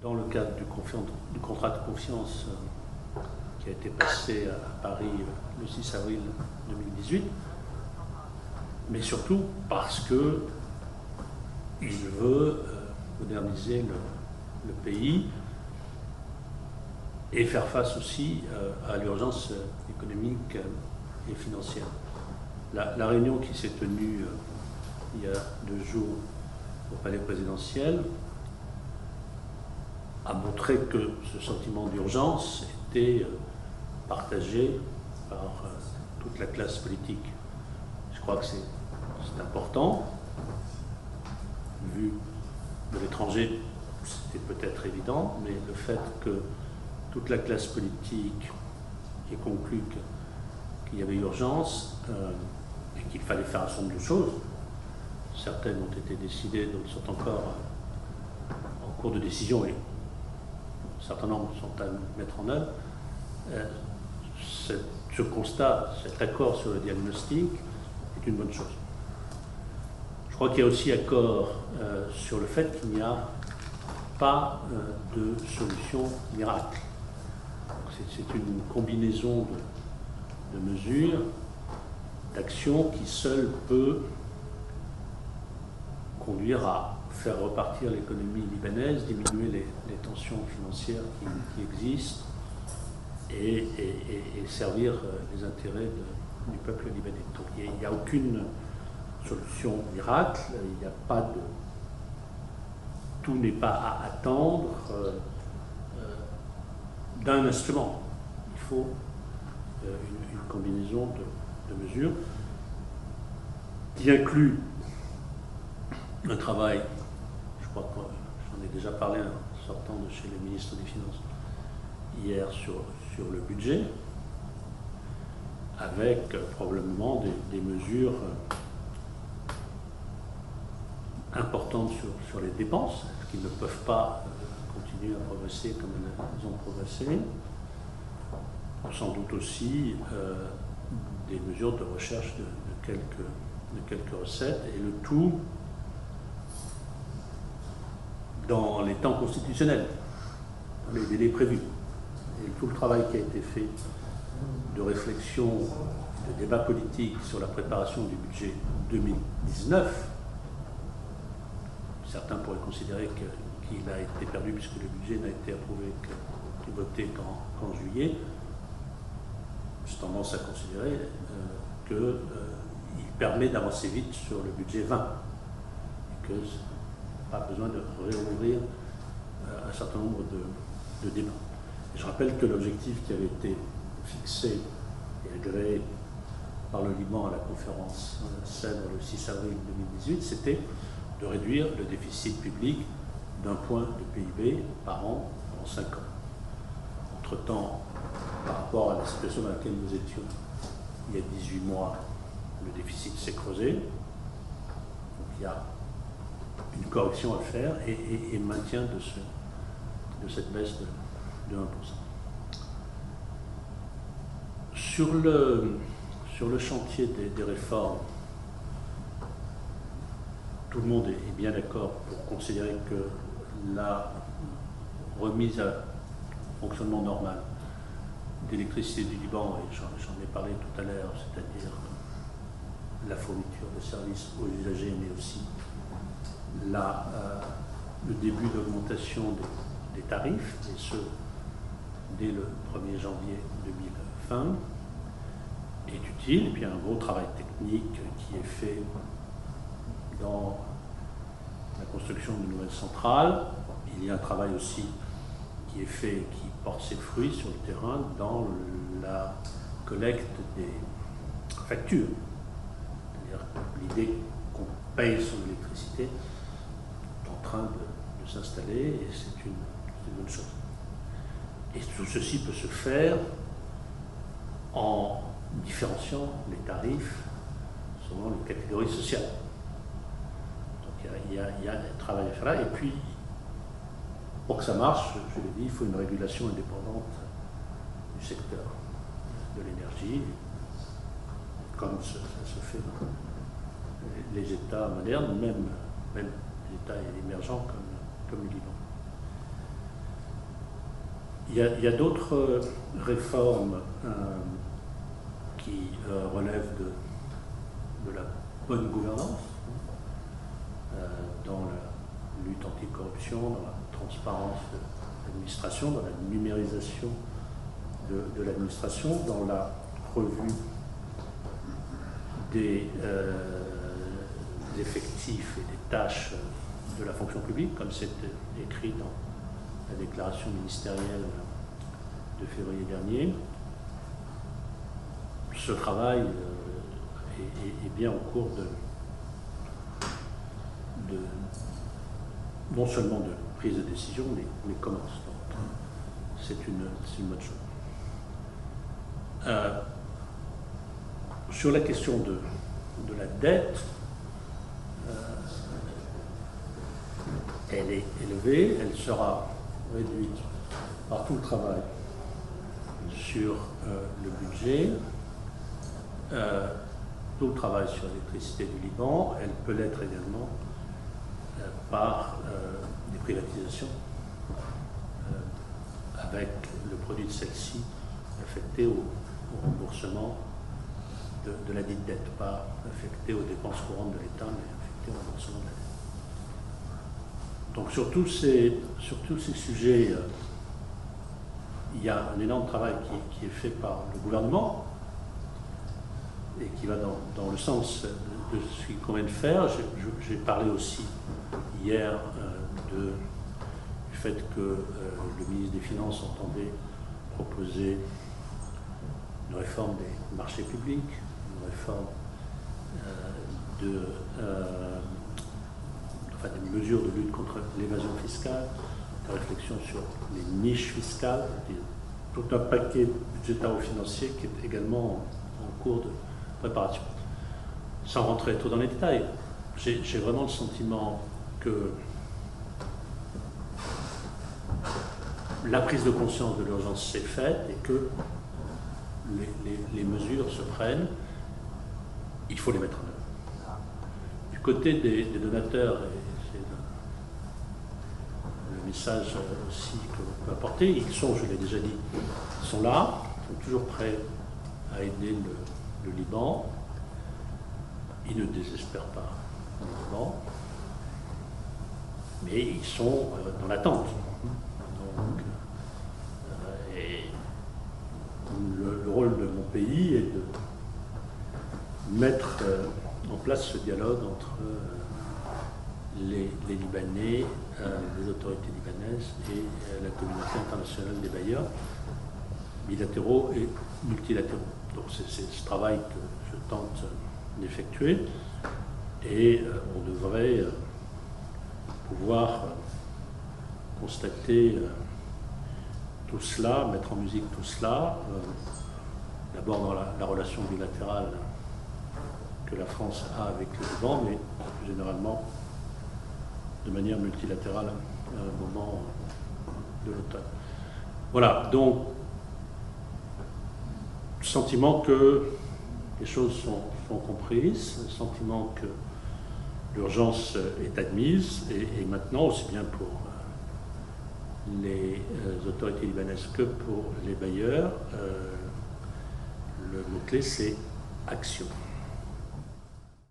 dans le cadre du contrat de confiance qui a été passé à Paris le 6 avril 2018, mais surtout parce que il veut moderniser le pays et faire face aussi à l'urgence économique et financière. La réunion qui s'est tenue il y a 2 jours au palais présidentiel a montré que ce sentiment d'urgence était partagé par toute la classe politique. Je crois que c'est important. Vu de l'étranger, c'était peut-être évident, mais le fait que toute la classe politique ait conclu qu'il y avait urgence et qu'il fallait faire un certain nombre de choses, certaines ont été décidées, d'autres sont encore en cours de décision et un certain nombre sont à mettre en œuvre. Ce constat, cet accord sur le diagnostic est une bonne chose. Je crois qu'il y a aussi accord sur le fait qu'il n'y a pas de solution miracle. C'est une combinaison de mesures, d'actions qui seule peut conduire à faire repartir l'économie libanaise, diminuer les tensions financières qui existent et servir les intérêts du peuple libanais. Donc il n'y a aucune solution miracle, il n'y a pas de... Tout n'est pas à attendre d'un instrument. Il faut une combinaison de mesures qui inclut un travail, je crois que j'en ai déjà parlé en sortant de chez le ministre des Finances hier sur le budget, avec probablement des mesures importantes sur les dépenses, qui ne peuvent pas continuer à progresser comme elles ont progressé. Sans doute aussi des mesures de recherche de quelques recettes, et le tout dans les temps constitutionnels, dans les délais prévus. Et tout le travail qui a été fait de réflexion, de débat politique sur la préparation du budget 2019, certains pourraient considérer qu'il a été perdu puisque le budget n'a été approuvé et voté qu'en juillet. J'ai tendance à considérer qu'il permet d'avancer vite sur le budget 20 et que pas besoin de réouvrir un certain nombre de débats. Et je rappelle que l'objectif qui avait été fixé et agréé par le Liban à la conférence Sèvres le 6 avril 2018, c'était de réduire le déficit public d'1 point de PIB par an en 5 ans. Entre-temps, par rapport à la situation dans laquelle nous étions il y a 18 mois, le déficit s'est creusé. Donc il y a une correction à faire et maintien de cette baisse de 1%. Sur le chantier des réformes, tout le monde est bien d'accord pour considérer que la remise à fonctionnement normal d'électricité du Liban, et j'en ai parlé tout à l'heure, c'est-à-dire la fourniture de services aux usagers, mais aussi le début d'augmentation des tarifs, et ce, dès le 1er janvier 2020, est utile. Et puis un gros travail technique qui est fait dans la construction de nouvelles centrales. Il y a un travail aussi qui est fait, qui porte ses fruits sur le terrain dans la collecte des factures. C'est-à-dire l'idée qu'on paye son électricité est en train de s'installer, et c'est une bonne chose. Et tout ceci peut se faire en différenciant les tarifs selon les catégories sociales. Donc il y a un travail à faire là. Et puis, pour que ça marche, je l'ai dit, il faut une régulation indépendante du secteur de l'énergie, comme ça se fait dans les États modernes, même les États émergents comme le Liban. Il y a d'autres réformes qui relèvent de la bonne gouvernance, dans la lutte anticorruption, dans la transparence de l'administration, dans la numérisation de l'administration, dans la revue des effectifs et des tâches de la fonction publique, comme c'est écrit dans la déclaration ministérielle de février dernier. Ce travail est bien en cours non seulement de prise de décision, mais commence. Donc, c'est une bonne chose. Sur la question de la dette, elle est élevée, elle sera réduite par tout le travail sur le budget, tout le travail sur l'électricité du Liban. Elle peut l'être également par des privatisations, avec le produit de celle-ci affecté au remboursement de la dite dette, pas affecté aux dépenses courantes de l'État, mais affecté au remboursement de la dette. Donc sur tous ces sujets, il y a un énorme travail qui est fait par le gouvernement et qui va dans le sens de ce qu'il convient de faire. J'ai parlé aussi hier du fait que le ministre des Finances entendait proposer une réforme des marchés publics, une réforme des mesures de lutte contre l'évasion fiscale, des réflexions sur les niches fiscales, tout un paquet budgétaro-financier qui est également en cours de préparation. Sans rentrer trop dans les détails, j'ai vraiment le sentiment que la prise de conscience de l'urgence s'est faite et que les mesures se prennent, il faut les mettre en œuvre. Du côté des donateurs, et c'est le message aussi que l'on peut apporter, ils sont, je l'ai déjà dit, ils sont là, ils sont toujours prêts à aider le Liban. Ils ne désespèrent pas le Liban, mais ils sont dans l'attente. Donc, le rôle de mon pays est de mettre en place ce dialogue entre les Libanais, les autorités libanaises et la communauté internationale des bailleurs, bilatéraux et multilatéraux. Donc c'est ce travail que je tente d'effectuer et on devrait pouvoir constater tout cela, mettre en musique tout cela, d'abord dans la relation bilatérale que la France a avec le Liban, mais plus généralement de manière multilatérale à un moment de l'automne. Voilà, donc le sentiment que les choses sont comprises, le sentiment que l'urgence est admise, et maintenant, aussi bien pour les autorités libanaises que pour les bailleurs, le mot-clé c'est action.